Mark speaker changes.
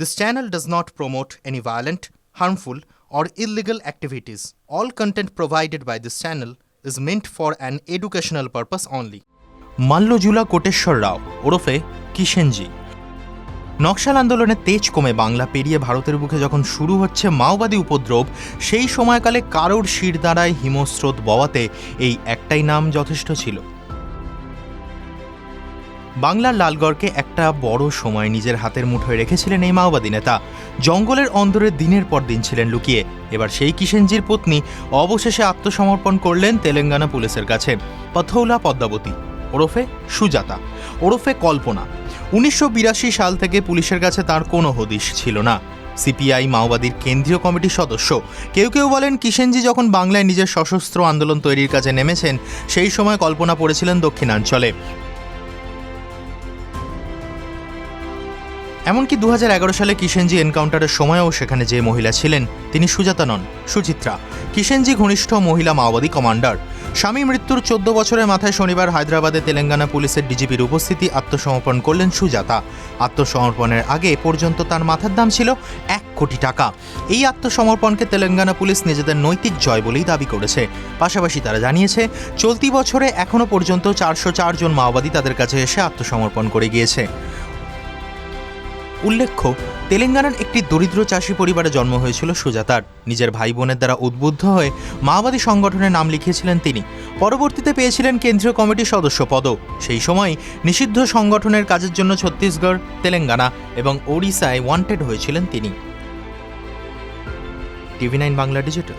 Speaker 1: This channel does not promote any violent, harmful, or illegal activities. All content provided by this channel is meant for an educational purpose only. মাল্যজুলা Koteshwar রাও ওরফে কিষেনজি। নকশাল আন্দোলনের তেজ কমে বাংলা পেরিয়ে ভারতের বুকে যখন শুরু হচ্ছে মাওবাদী উপদ্রব, সেই সময়কালে কারোর শিরদাঁড়ায় হিমস্রোত বওয়াতে এই একটাই নাম যথেষ্ট ছিল। বাংলার লালগড়কে একটা বড় সময় নিজের হাতের মুঠোয় রেখেছিলেন এই মাওবাদী নেতা। জঙ্গলের অন্দরে দিনের পর দিন ছিলেন লুকিয়ে। এবার সেই কিষেনজির পত্নী অবশেষে আত্মসমর্পণ করলেন তেলেঙ্গানা পুলিশের কাছে। পথৌলা পদ্মাবতী ওরফে সুজাতা ওরফে কল্পনা। 1982 সাল থেকে পুলিশের কাছে তার কোনো হদিশ ছিল না। সিপিআই মাওবাদীর কেন্দ্রীয় কমিটির সদস্য। কেউ কেউ বলেন কিষেনজি যখন বাংলায় নিজের সশস্ত্র আন্দোলন তৈরির কাজে নেমেছেন, সেই সময় কল্পনা পড়েছিলেন দক্ষিণাঞ্চলে। এমনকি 2011 সালে কিষেনজি এনকাউন্টারের সময়ও সেখানে যে মহিলা ছিলেন তিনি সুজাতা নন, সুচিত্রা। কিষেনজি ঘনিষ্ঠ মহিলা মাওবাদী কমান্ডার। স্বামী মৃত্যুর 14 বছরের মাথায় শনিবার হায়দ্রাবাদে তেলেঙ্গানা পুলিশের ডিজিপির উপস্থিতি আত্মসমর্পণ করলেন সুজাতা। আত্মসমর্পণের আগে পর্যন্ত তার মাথার দাম ছিল 1 কোটি টাকা। এই আত্মসমর্পণকে তেলেঙ্গানা পুলিশ নিজেদের নৈতিক জয় বলেই দাবি করেছে। পাশাপাশি তারা জানিয়েছে, চলতি বছরে এখনও পর্যন্ত 404 জন মাওবাদী তাদের কাছে এসে আত্মসমর্পণ করে গিয়েছে। উল্লেখ্য, তেলেঙ্গানার একটি দরিদ্র চাষি পরিবারে জন্ম হয়েছিল সুজাতার। নিজের ভাই বোনের দ্বারা উদ্বুদ্ধ হয়ে মাওবাদী সংগঠনের নাম লিখিয়েছিলেন তিনি। পরবর্তীতে পেয়েছিলেন কেন্দ্রীয় কমিটির সদস্য পদও। সেই সময় নিষিদ্ধ সংগঠনের কাজের জন্য ছত্তিশগড়, তেলেঙ্গানা এবং ওড়িশায় ওয়ান্টেড হয়েছিলেন তিনি। TV9 Bangla digital.